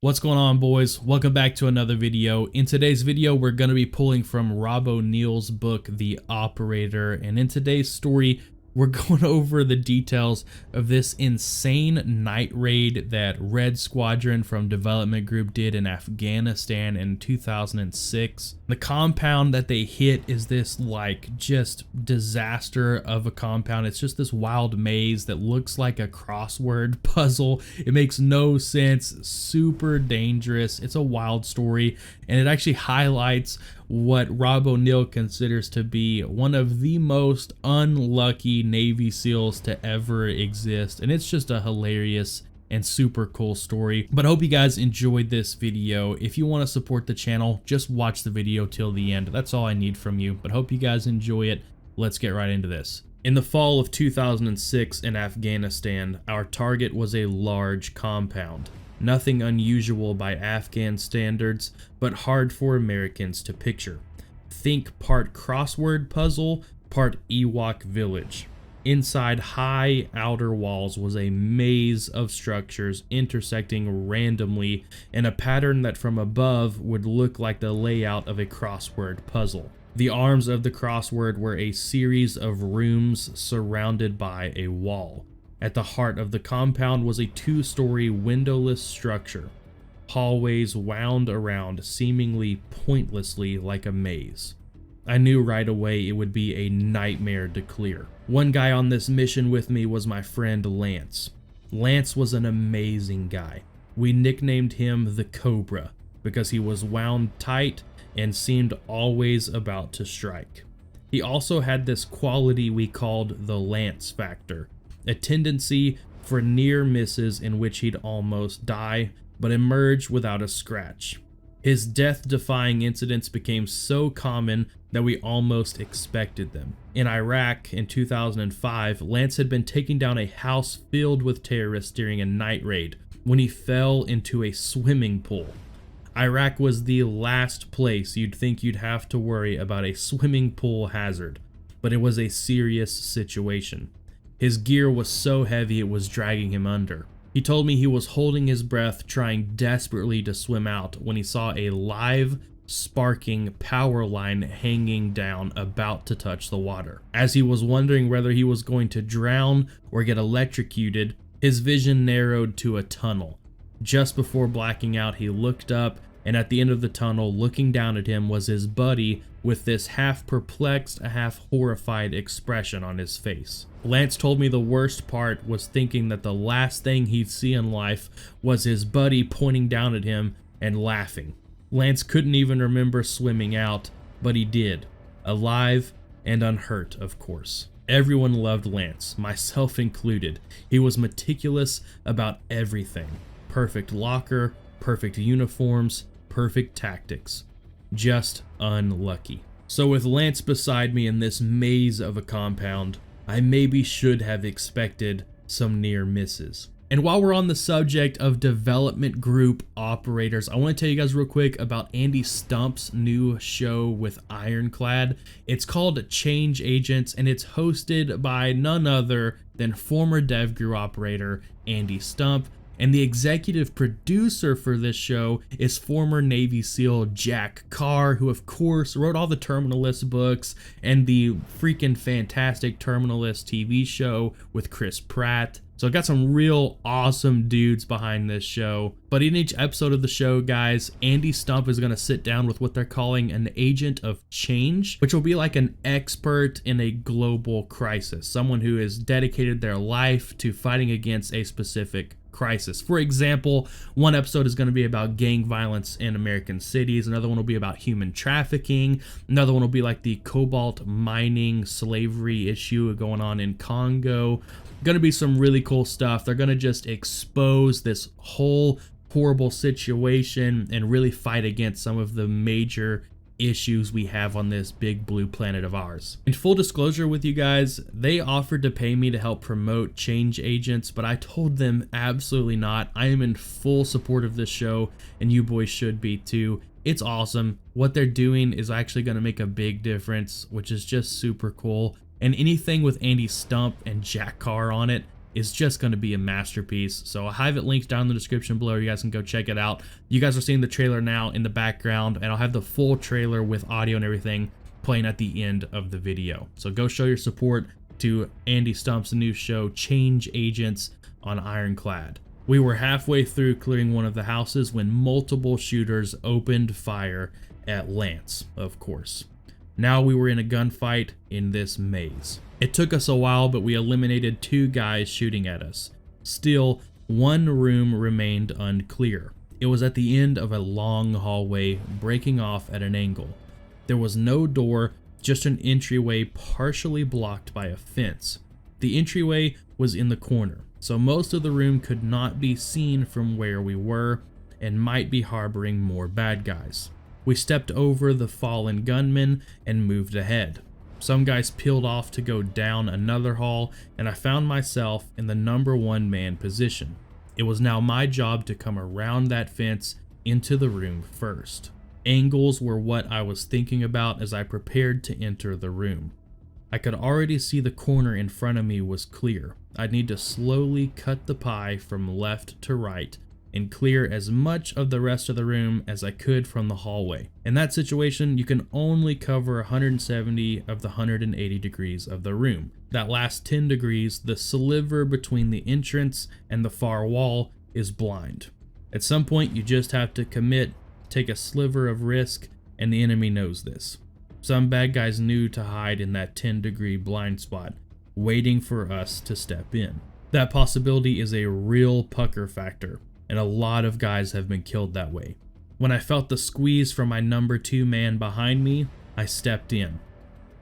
What's going on, boys? Welcome back to another video. In today's video, we're going to be pulling from Rob O'Neill's book, The Operator. And in today's story, we're going over the details of this insane night raid that Red Squadron from Development Group did in Afghanistan in 2006. The compound that they hit is this just disaster of a compound. It's just this wild maze that looks like a crossword puzzle. It makes no sense, super dangerous. It's a wild story, and it actually highlights what Rob O'Neill considers to be one of the most unlucky Navy SEALs to ever exist. And it's just a hilarious and super cool story. But I hope you guys enjoyed this video. If you want to support the channel, just watch the video till the end. That's all I need from you, but hope you guys enjoy it. Let's get right into this. In the fall of 2006 in Afghanistan, our target was a large compound. Nothing unusual by Afghan standards, but hard for Americans to picture. Think part crossword puzzle, part Ewok village. Inside high outer walls was a maze of structures intersecting randomly in a pattern that from above would look like the layout of a crossword puzzle. The arms of the crossword were a series of rooms surrounded by a wall. At the heart of the compound was a two-story windowless structure. Hallways wound around seemingly pointlessly like a maze. I knew right away it would be a nightmare to clear. One guy on this mission with me was my friend Lance. Lance was an amazing guy. We nicknamed him the Cobra because he was wound tight and seemed always about to strike. He also had this quality we called the Lance factor. A tendency for near misses in which he'd almost die, but emerge without a scratch. His death-defying incidents became so common that we almost expected them. In Iraq in 2005, Lance had been taking down a house filled with terrorists during a night raid when he fell into a swimming pool. Iraq was the last place you'd think you'd have to worry about a swimming pool hazard, but it was a serious situation. His gear was so heavy it was dragging him under. He told me he was holding his breath, trying desperately to swim out when he saw a live, sparking power line hanging down, about to touch the water. As he was wondering whether he was going to drown or get electrocuted, his vision narrowed to a tunnel. Just before blacking out, he looked up, and at the end of the tunnel, looking down at him, was his buddy with this half perplexed, half horrified expression on his face. Lance told me the worst part was thinking that the last thing he'd see in life was his buddy pointing down at him and laughing. Lance couldn't even remember swimming out, but he did. Alive and unhurt, of course. Everyone loved Lance, myself included. He was meticulous about everything. Perfect locker, perfect uniforms, perfect tactics. Just unlucky. So with Lance beside me in this maze of a compound, I maybe should have expected some near misses. And while we're on the subject of development group operators, I want to tell you guys real quick about Andy Stump's new show with Ironclad. It's called Change Agents, and it's hosted by none other than former devgru operator Andy Stump. And the executive producer for this show is former Navy SEAL Jack Carr, who of course wrote all the Terminalist books and the freaking fantastic Terminalist TV show with Chris Pratt. So I got some real awesome dudes behind this show. But in each episode of the show, guys, Andy Stump is going to sit down with what they're calling an agent of change, which will be like an expert in a global crisis, someone who has dedicated their life to fighting against a specific crisis. For example, one episode is going to be about gang violence in American cities. Another one will be about human trafficking. Another one will be like the cobalt mining slavery issue going on in Congo. Going to be some really cool stuff. They're going to just expose this whole horrible situation and really fight against some of the major issues we have on this big blue planet of ours. In full disclosure with you guys, they offered to pay me to help promote Change Agents, but I told them absolutely not. I am in full support of this show, and you boys should be too. It's awesome. What they're doing is actually going to make a big difference, which is just super cool. And anything with Andy Stump and Jack Carr on it, is just going to be a masterpiece. So I'll have it linked down in the description below. You guys can go check it out. You guys are seeing the trailer now in the background, and I'll have the full trailer with audio and everything playing at the end of the video. So go show your support to Andy Stump's new show, Change Agents, on Ironclad. We were halfway through clearing one of the houses when multiple shooters opened fire at Lance, of course. Now we were in a gunfight in this maze. It took us a while, but we eliminated 2 guys shooting at us. Still, one room remained unclear. It was at the end of a long hallway, breaking off at an angle. There was no door, just an entryway partially blocked by a fence. The entryway was in the corner, so most of the room could not be seen from where we were and might be harboring more bad guys. We stepped over the fallen gunmen and moved ahead. Some guys peeled off to go down another hall, and I found myself in the #1 man position. It was now my job to come around that fence into the room first. Angles were what I was thinking about as I prepared to enter the room. I could already see the corner in front of me was clear. I'd need to slowly cut the pie from left to right and clear as much of the rest of the room as I could from the hallway. In that situation, you can only cover 170 of the 180 degrees of the room. That last 10 degrees, the sliver between the entrance and the far wall, is blind. At some point, you just have to commit, take a sliver of risk, and the enemy knows this. Some bad guys knew to hide in that 10-degree blind spot, waiting for us to step in. That possibility is a real pucker factor, and a lot of guys have been killed that way. When I felt the squeeze from my #2 man behind me, I stepped in,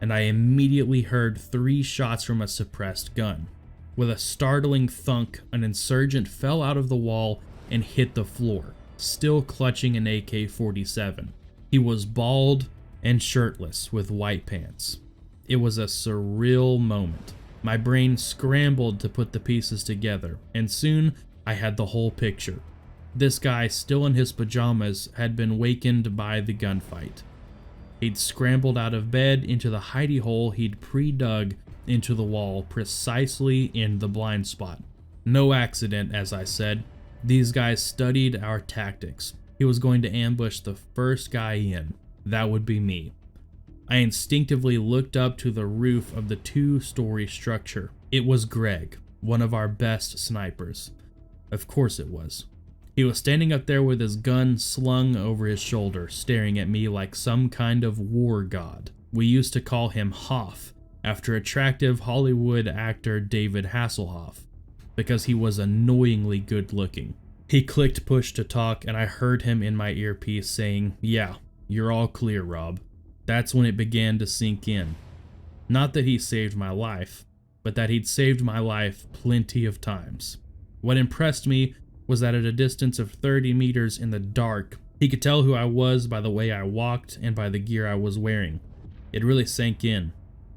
and I immediately heard 3 shots from a suppressed gun. With a startling thunk, an insurgent fell out of the wall and hit the floor, still clutching an AK-47. He was bald and shirtless with white pants. It was a surreal moment. My brain scrambled to put the pieces together, and soon I had the whole picture. This guy, still in his pajamas, had been wakened by the gunfight. He'd scrambled out of bed into the hidey hole he'd pre-dug into the wall precisely in the blind spot. No accident, as I said. These guys studied our tactics. He was going to ambush the first guy in. That would be me. I instinctively looked up to the roof of the 2-story structure. It was Greg, one of our best snipers. Of course it was. He was standing up there with his gun slung over his shoulder, staring at me like some kind of war god. We used to call him Hoff, after attractive Hollywood actor David Hasselhoff, because he was annoyingly good looking. He clicked push to talk, and I heard him in my earpiece saying, "Yeah, you're all clear, Rob." That's when it began to sink in. Not that he saved my life, but that he'd saved my life plenty of times. What impressed me was that at a distance of 30 meters in the dark, he could tell who I was by the way I walked and by the gear I was wearing. It really sank in.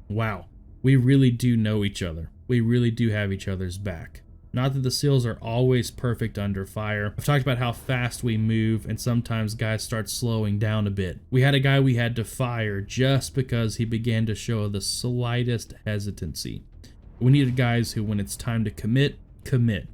Wow, we really do know each other. We really do have each other's back. Not that the SEALs are always perfect under fire. I've talked about how fast we move, and sometimes guys start slowing down a bit. We had a guy we had to fire just because he began to show the slightest hesitancy. We needed guys who, when it's time to commit, commit.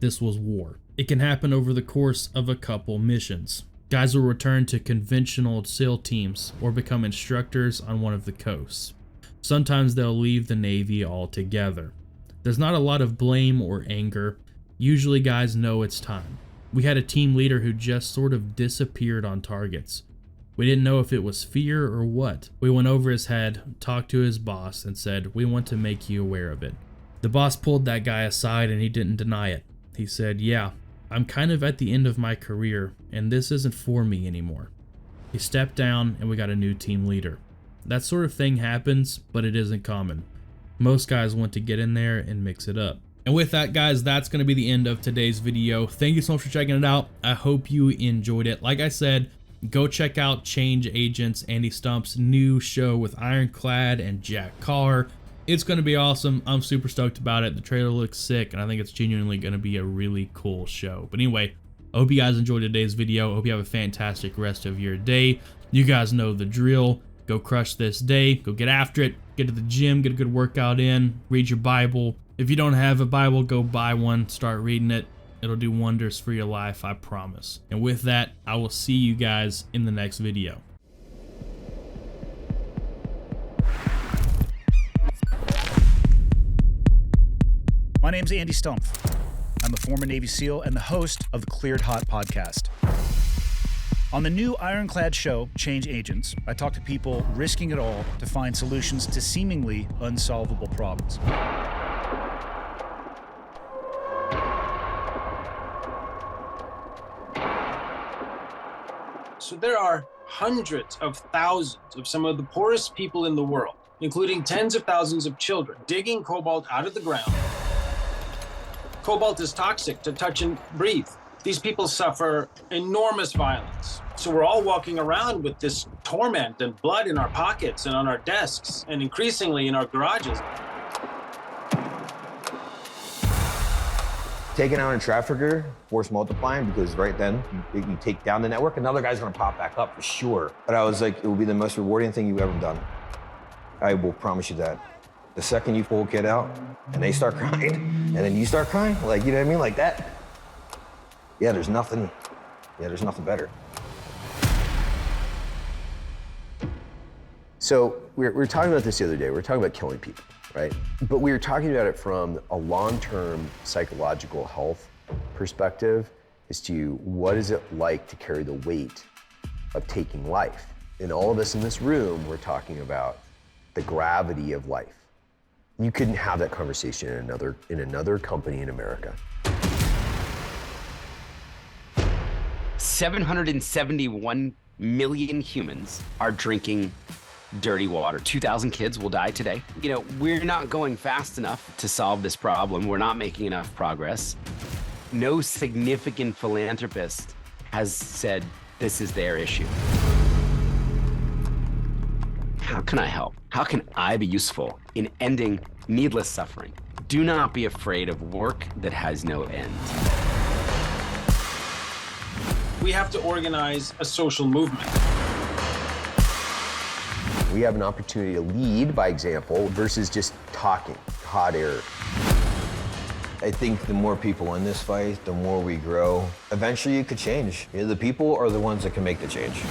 This was war. It can happen over the course of a couple missions. Guys will return to conventional SEAL teams or become instructors on one of the coasts. Sometimes they'll leave the Navy altogether. There's not a lot of blame or anger. Usually guys know it's time. We had a team leader who just sort of disappeared on targets. We didn't know if it was fear or what. We went over his head, talked to his boss, and said, "We want to make you aware of it." The boss pulled that guy aside and he didn't deny it. He said, "Yeah, I'm kind of at the end of my career, and this isn't for me anymore." He stepped down and we got a new team leader. That sort of thing happens, but it isn't common. Most guys want to get in there and mix it up. And with that, guys, that's going to be the end of today's video. Thank you so much for checking it out. I hope you enjoyed it. Like I said, go check out Change Agents, Andy Stump's new show with Ironclad and Jack Carr. It's going to be awesome. I'm super stoked about it. The trailer looks sick, and I think it's genuinely going to be a really cool show. But anyway, I hope you guys enjoyed today's video. I hope you have a fantastic rest of your day. You guys know the drill. Go crush this day. Go get after it. Get to the gym. Get a good workout in. Read your Bible. If you don't have a Bible, go buy one, start reading it. It'll do wonders for your life, I promise. And with that, I will see you guys in the next video. My name's Andy Stumpf. I'm a former Navy SEAL and the host of the Cleared Hot podcast. On the new Ironclad show, Change Agents, I talk to people risking it all to find solutions to seemingly unsolvable problems. So there are hundreds of thousands of some of the poorest people in the world, including tens of thousands of children, digging cobalt out of the ground. Cobalt is toxic to touch and breathe. These people suffer enormous violence. So we're all walking around with this torment and blood in our pockets and on our desks, and increasingly in our garages. Taking out a trafficker, force multiplying, because right then you take down the network, another guy's gonna pop back up for sure. But I was like, it will be the most rewarding thing you've ever done. I will promise you that. The second you pull a kid out and they start crying, and then you start crying, like, you know what I mean, like that. Yeah, there's nothing better. So we were talking about this the other day. We were talking about killing people, right? But we were talking about it from a long-term psychological health perspective as to what is it like to carry the weight of taking life. And all of us in this room, we're talking about the gravity of life. You couldn't have that conversation in another company in America. 771 million humans are drinking dirty water. 2,000 kids will die today. You know, we're not going fast enough to solve this problem. We're not making enough progress. No significant philanthropist has said this is their issue. How can I help? How can I be useful in ending needless suffering? Do not be afraid of work that has no end. We have to organize a social movement. We have an opportunity to lead by example versus just talking, hot air. I think the more people in this fight, the more we grow. Eventually it could change. The people are the ones that can make the change.